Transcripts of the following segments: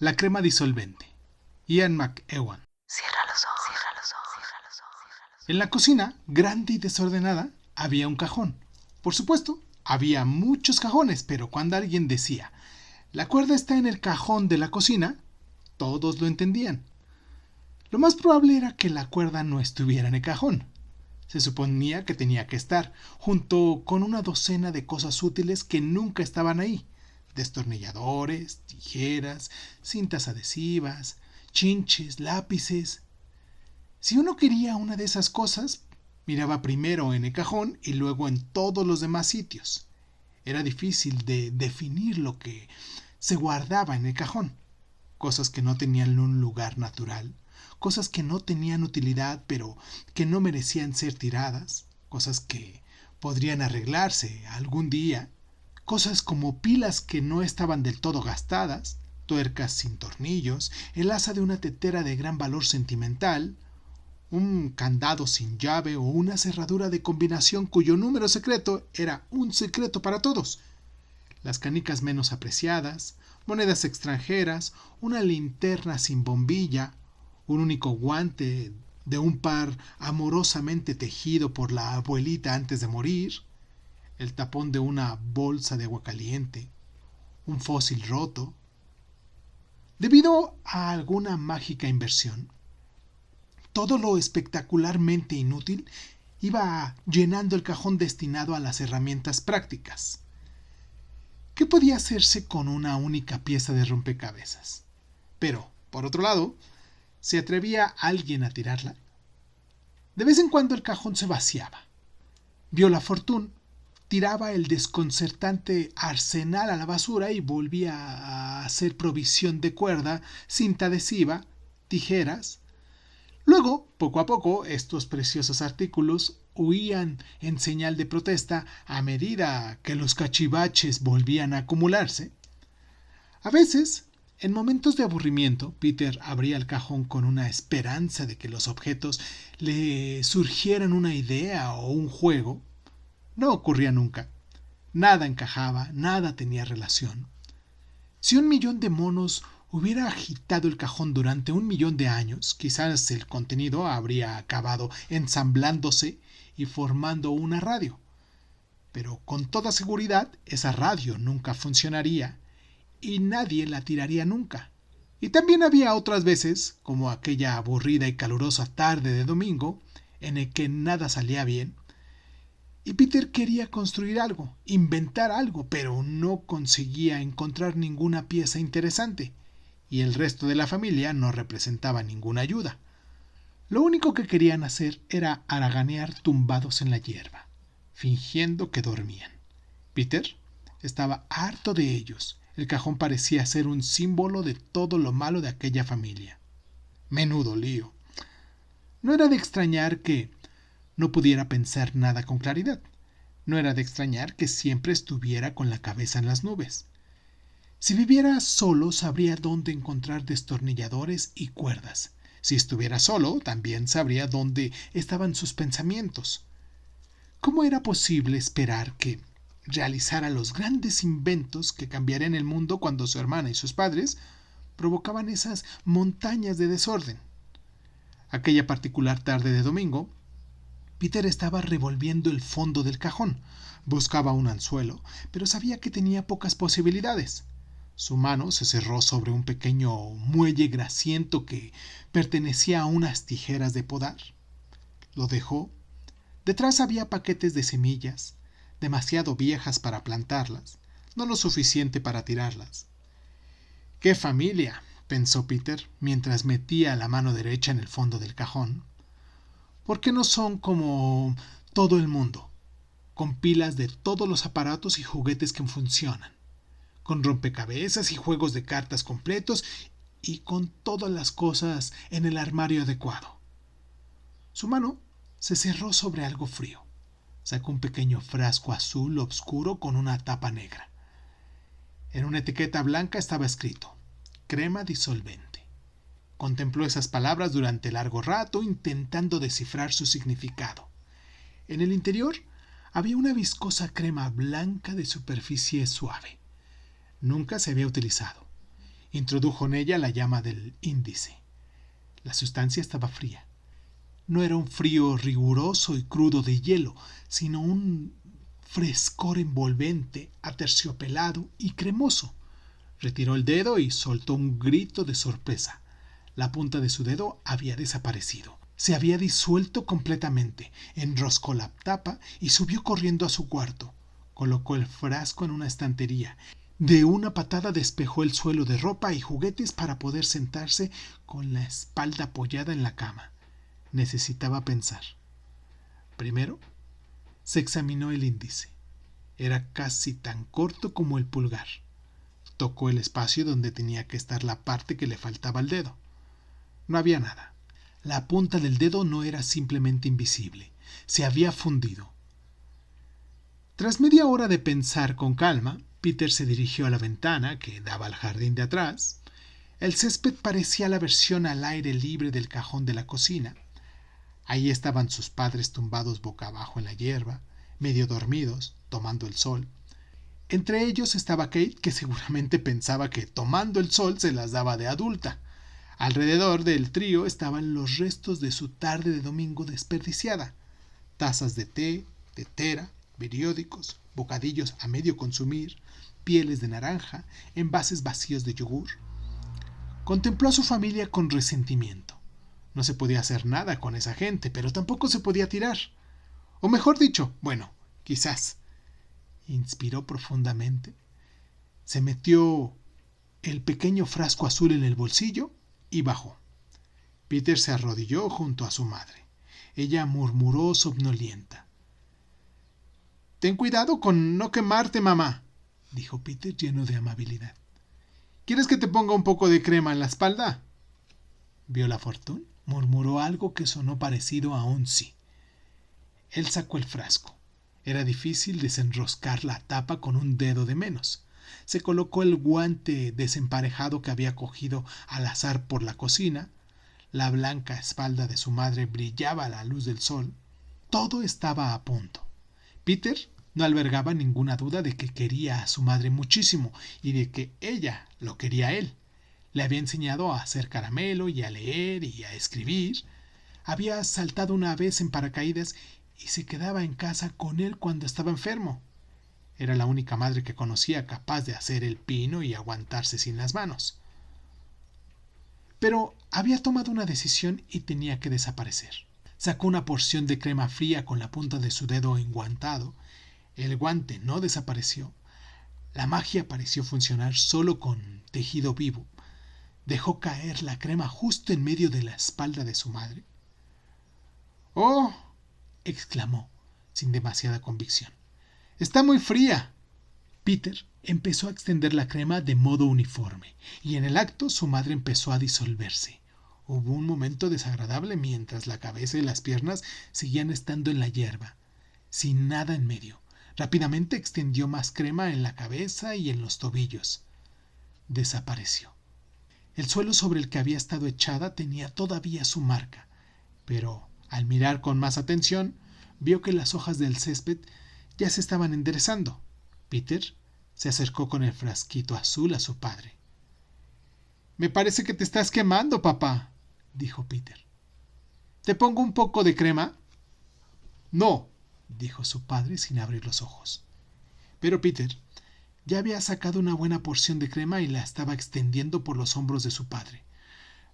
La crema disolvente. Ian McEwan. Cierra los ojos, cierra los ojos, cierra los ojos. En la cocina, grande y desordenada, había un cajón. Por supuesto, había muchos cajones, pero cuando alguien decía, la cuerda está en el cajón de la cocina, todos lo entendían. Lo más probable era que la cuerda no estuviera en el cajón. Se suponía que tenía que estar, junto con una docena de cosas útiles que nunca estaban ahí. Destornilladores, tijeras, cintas adhesivas, chinches, lápices. Si uno quería una de esas cosas, miraba primero en el cajón y luego en todos los demás sitios. Era difícil de definir lo que se guardaba en el cajón. Cosas que no tenían un lugar natural, cosas que no tenían utilidad pero que no merecían ser tiradas, cosas que podrían arreglarse algún día, cosas como pilas que no estaban del todo gastadas, tuercas sin tornillos, el asa de una tetera de gran valor sentimental, un candado sin llave o una cerradura de combinación cuyo número secreto era un secreto para todos, las canicas menos apreciadas, monedas extranjeras, una linterna sin bombilla, un único guante de un par amorosamente tejido por la abuelita antes de morir, el tapón de una bolsa de agua caliente, un fósil roto. Debido a alguna mágica inversión, todo lo espectacularmente inútil iba llenando el cajón destinado a las herramientas prácticas. ¿Qué podía hacerse con una única pieza de rompecabezas? Pero, por otro lado, ¿se atrevía alguien a tirarla? De vez en cuando el cajón se vaciaba. Viola Fortune tiraba el desconcertante arsenal a la basura y volvía a hacer provisión de cuerda, cinta adhesiva, tijeras. Luego, poco a poco, estos preciosos artículos huían en señal de protesta a medida que los cachivaches volvían a acumularse. A veces, en momentos de aburrimiento, Peter abría el cajón con una esperanza de que los objetos le surgieran una idea o un juego. No ocurría nunca. Nada encajaba, nada tenía relación. Si 1.000.000 de monos hubiera agitado el cajón durante 1.000.000 de años, quizás el contenido habría acabado ensamblándose y formando una radio. Pero con toda seguridad esa radio nunca funcionaría y nadie la tiraría nunca. Y también había otras veces, como aquella aburrida y calurosa tarde de domingo, en el que nada salía bien, y Peter quería construir algo, inventar algo, pero no conseguía encontrar ninguna pieza interesante, y el resto de la familia no representaba ninguna ayuda. Lo único que querían hacer era haraganear tumbados en la hierba, fingiendo que dormían. Peter estaba harto de ellos. El cajón parecía ser un símbolo de todo lo malo de aquella familia. Menudo lío. No era de extrañar que no pudiera pensar nada con claridad. No era de extrañar que siempre estuviera con la cabeza en las nubes. Si viviera solo, sabría dónde encontrar destornilladores y cuerdas. Si estuviera solo, también sabría dónde estaban sus pensamientos. ¿Cómo era posible esperar que realizara los grandes inventos que cambiarían el mundo cuando su hermana y sus padres provocaban esas montañas de desorden? Aquella particular tarde de domingo, Peter estaba revolviendo el fondo del cajón. Buscaba un anzuelo, pero sabía que tenía pocas posibilidades. Su mano se cerró sobre un pequeño muelle grasiento que pertenecía a unas tijeras de podar. Lo dejó. Detrás había paquetes de semillas, demasiado viejas para plantarlas, no lo suficiente para tirarlas. ¡Qué familia!, pensó Peter mientras metía la mano derecha en el fondo del cajón. ¿Por qué no son como todo el mundo, con pilas de todos los aparatos y juguetes que funcionan, con rompecabezas y juegos de cartas completos y con todas las cosas en el armario adecuado? Su mano se cerró sobre algo frío. Sacó un pequeño frasco azul oscuro con una tapa negra. En una etiqueta blanca estaba escrito: crema disolvente. Contempló esas palabras durante largo rato, intentando descifrar su significado. En el interior había una viscosa crema blanca de superficie suave. Nunca se había utilizado, Introdujo en ella la llama del índice. La sustancia estaba fría. No era un frío riguroso y crudo de hielo, sino un frescor envolvente, aterciopelado y cremoso. Retiró el dedo y soltó un grito de sorpresa. La punta de su dedo había desaparecido. Se había disuelto completamente. Enroscó la tapa y subió corriendo a su cuarto. Colocó el frasco en una estantería. De una patada despejó el suelo de ropa y juguetes para poder sentarse con la espalda apoyada en la cama. Necesitaba pensar. Primero, se examinó el índice. Era casi tan corto como el pulgar. Tocó el espacio donde tenía que estar la parte que le faltaba al dedo. No había nada. La punta del dedo no era simplemente invisible. Se había fundido. Tras media hora de pensar con calma, Peter se dirigió a la ventana que daba al jardín de atrás. El césped parecía la versión al aire libre del cajón de la cocina. Ahí estaban sus padres tumbados boca abajo en la hierba, medio dormidos, tomando el sol. Entre ellos estaba Kate, que seguramente pensaba que tomando el sol se las daba de adulta. Alrededor del trío estaban los restos de su tarde de domingo desperdiciada. Tazas de té, tetera, periódicos, bocadillos a medio consumir, pieles de naranja, envases vacíos de yogur. Contempló a su familia con resentimiento. No se podía hacer nada con esa gente, pero tampoco se podía tirar. O mejor dicho, bueno, quizás. Inspiró profundamente. Se metió el pequeño frasco azul en el bolsillo y bajó. Peter se arrodilló junto a su madre. Ella murmuró somnolienta. «Ten cuidado con no quemarte, mamá», dijo Peter lleno de amabilidad. «¿Quieres que te ponga un poco de crema en la espalda?» Viola Fortune murmuró algo que sonó parecido a un sí. Él sacó el frasco. Era difícil desenroscar la tapa con un dedo de menos. Se colocó el guante desemparejado que había cogido al azar por la cocina. La blanca espalda de su madre brillaba a la luz del sol. Todo estaba a punto. Peter no albergaba ninguna duda de que quería a su madre muchísimo y de que ella lo quería a él. Le había enseñado a hacer caramelo y a leer y a escribir. Había saltado una vez en paracaídas y se quedaba en casa con él cuando estaba enfermo. Era la única madre que conocía capaz de hacer el pino y aguantarse sin las manos. Pero había tomado una decisión y tenía que desaparecer. Sacó una porción de crema fría con la punta de su dedo enguantado. El guante no desapareció. La magia pareció funcionar solo con tejido vivo. Dejó caer la crema justo en medio de la espalda de su madre. «¡Oh!», exclamó, sin demasiada convicción. «¡Está muy fría!». Peter empezó a extender la crema de modo uniforme, y en el acto su madre empezó a disolverse. Hubo un momento desagradable mientras la cabeza y las piernas seguían estando en la hierba, sin nada en medio. Rápidamente extendió más crema en la cabeza y en los tobillos. Desapareció. El suelo sobre el que había estado echada tenía todavía su marca, pero al mirar con más atención, vio que las hojas del césped ya se estaban enderezando. Peter se acercó con el frasquito azul a su padre. «Me parece que te estás quemando, papá», dijo Peter. «¿Te pongo un poco de crema?» «No», dijo su padre sin abrir los ojos. Pero Peter ya había sacado una buena porción de crema y la estaba extendiendo por los hombros de su padre.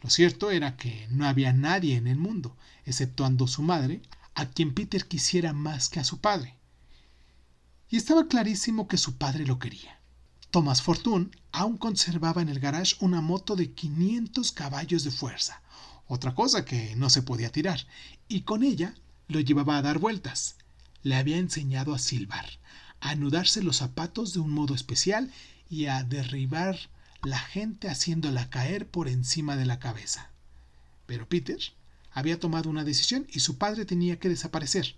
Lo cierto era que no había nadie en el mundo, exceptuando su madre, a quien Peter quisiera más que a su padre. Y estaba clarísimo que su padre lo quería. Thomas Fortune aún conservaba en el garage una moto de 500 caballos de fuerza, otra cosa que no se podía tirar, y con ella lo llevaba a dar vueltas. Le había enseñado a silbar, a anudarse los zapatos de un modo especial y a derribar la gente haciéndola caer por encima de la cabeza. Pero Peter había tomado una decisión y su padre tenía que desaparecer.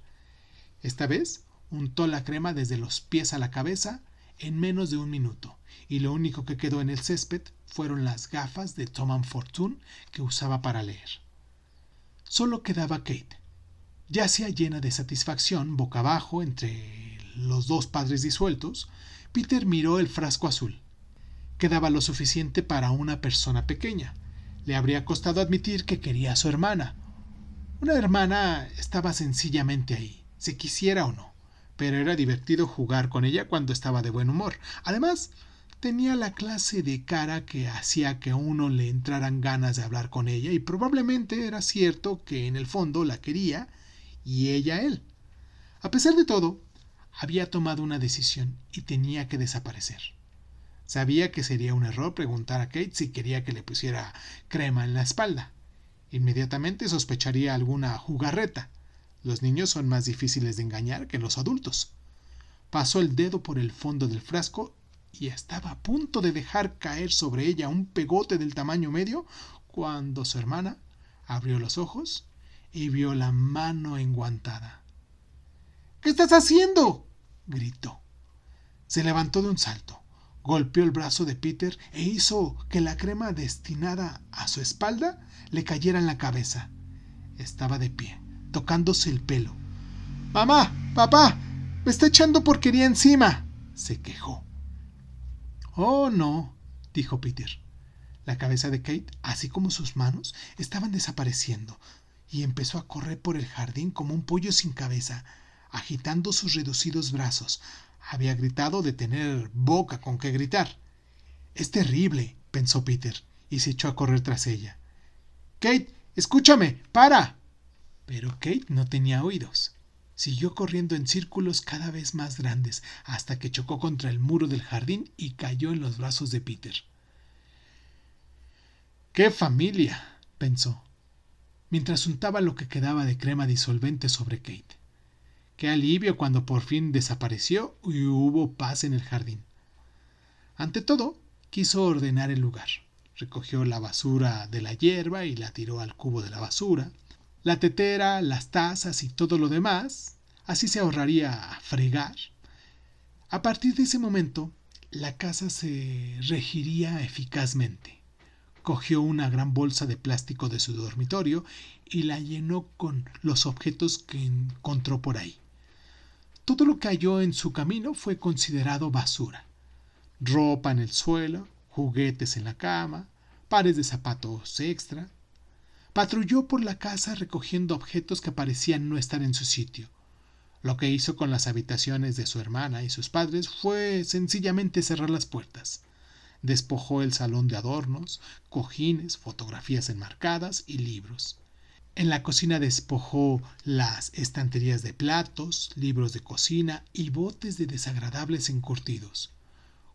Esta vez untó la crema desde los pies a la cabeza en menos de un minuto, y lo único que quedó en el césped fueron las gafas de Thomas Fortune que usaba para leer. Solo quedaba Kate. Yacía llena de satisfacción, boca abajo, entre los dos padres disueltos. Peter miró el frasco azul. quedaba lo suficiente para una persona pequeña. Le habría costado admitir que quería a su hermana. Una hermana estaba sencillamente ahí, se quisiera o no, pero era divertido jugar con ella cuando estaba de buen humor. Además, tenía la clase de cara que hacía que a uno le entraran ganas de hablar con ella, y probablemente era cierto que en el fondo la quería y ella a él. A pesar de todo, había tomado una decisión y tenía que desaparecer. Sabía que sería un error preguntar a Kate si quería que le pusiera crema en la espalda. Inmediatamente sospecharía alguna jugarreta. Los niños son más difíciles de engañar que los adultos. Pasó el dedo por el fondo del frasco y estaba a punto de dejar caer sobre ella un pegote del tamaño medio cuando su hermana abrió los ojos y vio la mano enguantada. «¿Qué estás haciendo?», gritó. Se levantó de un salto, golpeó el brazo de Peter e hizo que la crema destinada a su espalda le cayera en la cabeza. Estaba de pie, tocándose el pelo. «¡Mamá! ¡Papá! ¡Me está echando porquería encima!», se quejó. «Oh, no», dijo Peter. La cabeza de Kate, así como sus manos, estaban desapareciendo, y empezó a correr por el jardín como un pollo sin cabeza, agitando sus reducidos brazos. Había gritado de tener boca con que gritar. «Es terrible», pensó Peter, y se echó a correr tras ella. «Kate, escúchame, para». Pero Kate no tenía oídos. Siguió corriendo en círculos cada vez más grandes hasta que chocó contra el muro del jardín y cayó en los brazos de Peter. «¡Qué familia!», pensó, mientras untaba lo que quedaba de crema disolvente sobre Kate. Qué alivio cuando por fin desapareció y hubo paz en el jardín. Ante todo, quiso ordenar el lugar. Recogió la basura de la hierba y la tiró al cubo de la basura. La tetera, las tazas y todo lo demás, así se ahorraría fregar. A partir de ese momento, la casa se regiría eficazmente. Cogió una gran bolsa de plástico de su dormitorio y la llenó con los objetos que encontró por ahí. Todo lo que halló en su camino fue considerado basura. Ropa en el suelo, juguetes en la cama, pares de zapatos extra. Patrulló por la casa recogiendo objetos que parecían no estar en su sitio. Lo que hizo con las habitaciones de su hermana y sus padres fue sencillamente cerrar las puertas. Despojó el salón de adornos, cojines, fotografías enmarcadas y libros. En la cocina despojó las estanterías de platos, libros de cocina y botes de desagradables encurtidos.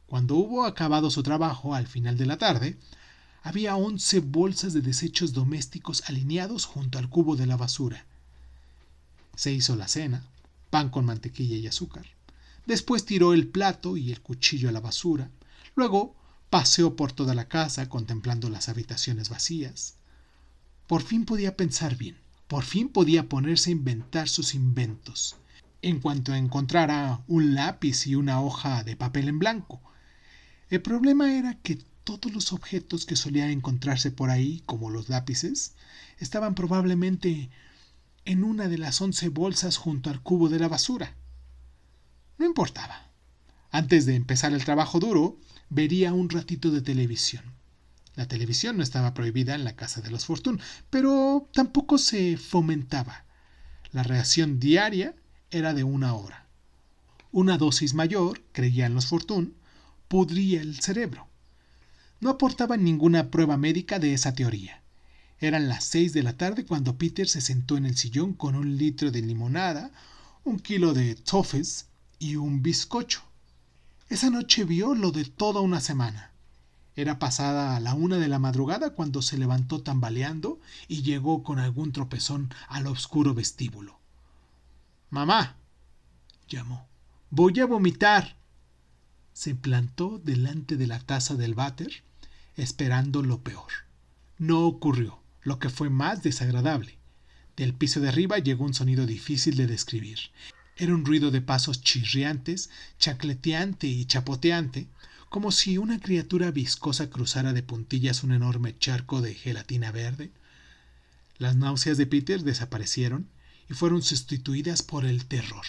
Cuando hubo acabado su trabajo al final de la tarde, había 11 bolsas de desechos domésticos alineados junto al cubo de la basura. Se hizo la cena, pan con mantequilla y azúcar. Después tiró el plato y el cuchillo a la basura. Luego paseó por toda la casa contemplando las habitaciones vacías. Por fin podía pensar bien. Por fin podía ponerse a inventar sus inventos. En cuanto encontrara un lápiz y una hoja de papel en blanco. El problema era que todos los objetos que solían encontrarse por ahí, como los lápices, estaban probablemente en una de las 11 bolsas junto al cubo de la basura. No importaba. Antes de empezar el trabajo duro, vería un ratito de televisión. La televisión no estaba prohibida en la casa de los Fortune, pero tampoco se fomentaba. La reacción diaria era de 1 hora. Una dosis mayor, creían los Fortune, pudría el cerebro. No aportaban ninguna prueba médica de esa teoría. Eran las 6 de la tarde cuando Peter se sentó en el sillón con 1 litro de limonada, 1 kilo de toffees y un bizcocho. Esa noche vio lo de toda una semana. Era pasada la 1 de la madrugada cuando se levantó tambaleando y llegó con algún tropezón al oscuro vestíbulo. «¡Mamá!», llamó. «¡Voy a vomitar!». Se plantó delante de la taza del váter, esperando lo peor. No ocurrió, lo que fue más desagradable. Del piso de arriba llegó un sonido difícil de describir. Era un ruido de pasos chirriantes, chacleteante y chapoteante, como si una criatura viscosa cruzara de puntillas un enorme charco de gelatina verde. Las náuseas de Peter desaparecieron y fueron sustituidas por el terror.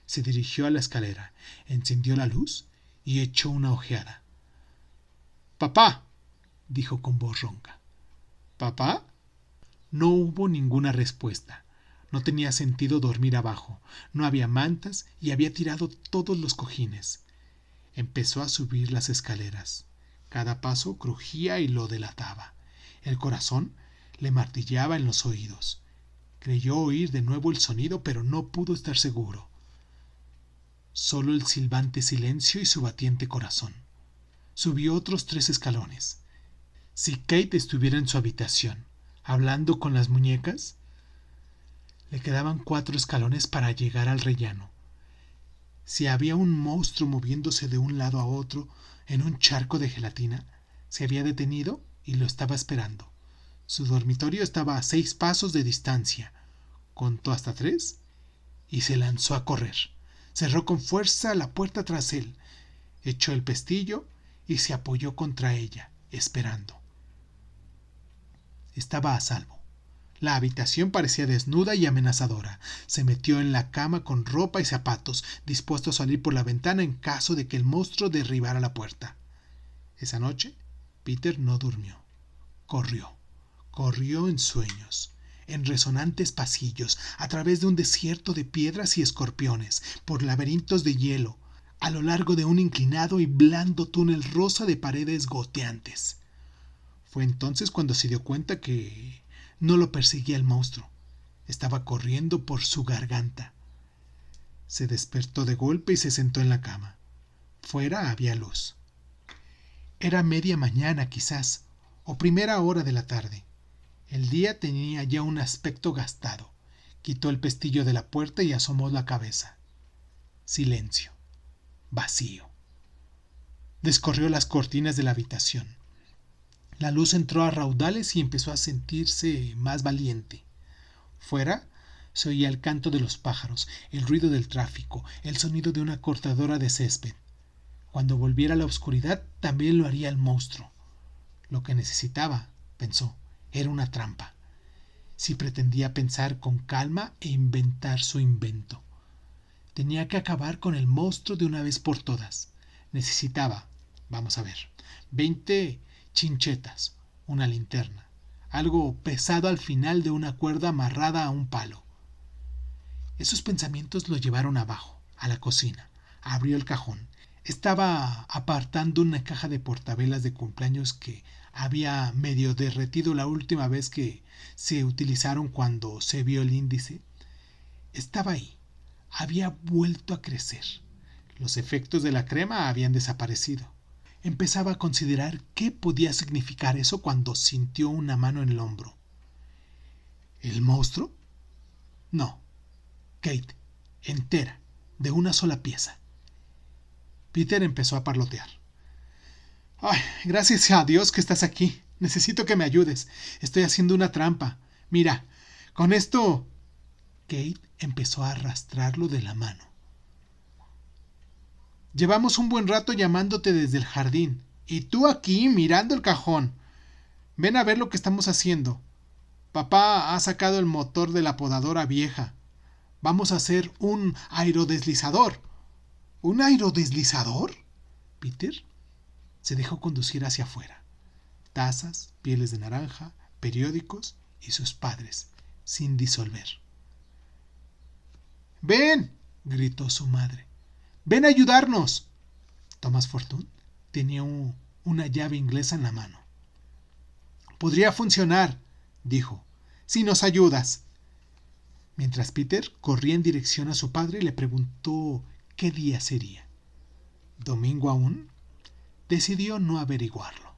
Se dirigió a la escalera, encendió la luz y echó una ojeada. Papá, dijo con voz ronca. ¿Papá? No hubo ninguna respuesta. No tenía sentido dormir abajo. No había mantas y había tirado todos los cojines. Empezó a subir las escaleras. Cada paso crujía y lo delataba. El corazón le martillaba en los oídos. Creyó oír de nuevo el sonido, pero no pudo estar seguro. Solo el silbante silencio y su batiente corazón. Subió otros 3 escalones. Si Kate estuviera en su habitación, hablando con las muñecas, le quedaban 4 escalones para llegar al rellano. Si había un monstruo moviéndose de un lado a otro en un charco de gelatina, se había detenido y lo estaba esperando. Su dormitorio estaba a 6 pasos de distancia. Contó hasta 3 y se lanzó a correr. Cerró con fuerza la puerta tras él, echó el pestillo y se apoyó contra ella, esperando. Estaba a salvo. La habitación parecía desnuda y amenazadora. Se metió en la cama con ropa y zapatos, dispuesto a salir por la ventana en caso de que el monstruo derribara la puerta. Esa noche, Peter no durmió. Corrió en sueños, en resonantes pasillos, a través de un desierto de piedras y escorpiones, por laberintos de hielo, a lo largo de un inclinado y blando túnel rosa de paredes goteantes. Fue entonces cuando se dio cuenta que no lo perseguía el monstruo. Estaba corriendo por su garganta. Se despertó de golpe y se sentó en la cama. Fuera había luz. Era media mañana quizás, o primera hora de la tarde. El día tenía ya un aspecto gastado. Quitó el pestillo de la puerta y asomó la cabeza. Silencio. Vacío. Descorrió las cortinas de la habitación. La luz entró a raudales y empezó a sentirse más valiente. Fuera se oía el canto de los pájaros, el ruido del tráfico, el sonido de una cortadora de césped. Cuando volviera la oscuridad, también lo haría el monstruo. Lo que necesitaba, pensó, era una trampa. Si pretendía pensar con calma e inventar su invento. Tenía que acabar con el monstruo de una vez por todas. Necesitaba, 20 chinchetas, una linterna, algo pesado al final de una cuerda amarrada a un palo. Esos pensamientos lo llevaron abajo, a la cocina. Abrió el cajón. Estaba apartando una caja de portavelas de cumpleaños que había medio derretido la última vez que se utilizaron cuando se vio el índice. Estaba ahí. Había vuelto a crecer. Los efectos de la crema habían desaparecido. Empezaba a considerar qué podía significar eso cuando sintió una mano en el hombro. ¿El monstruo? No. Kate, entera, de una sola pieza. Peter empezó a parlotear. ¡Ay, gracias a Dios que estás aquí! Necesito que me ayudes. Estoy haciendo una trampa. Mira, con esto... Kate empezó a arrastrarlo de la mano. Llevamos un buen rato llamándote desde el jardín, y tú aquí mirando el cajón. Ven a ver lo que estamos haciendo. Papá ha sacado el motor de la podadora vieja. Vamos a hacer un aerodeslizador. ¿Un aerodeslizador? Peter se dejó conducir hacia afuera. Tazas, pieles de naranja, periódicos y sus padres, sin disolver. ¡Ven!, gritó su madre. ¡Ven a ayudarnos! Thomas Fortune tenía una llave inglesa en la mano. Podría funcionar, dijo, si nos ayudas. Mientras Peter corría en dirección a su padre, le preguntó qué día sería. ¿Domingo aún? Decidió no averiguarlo.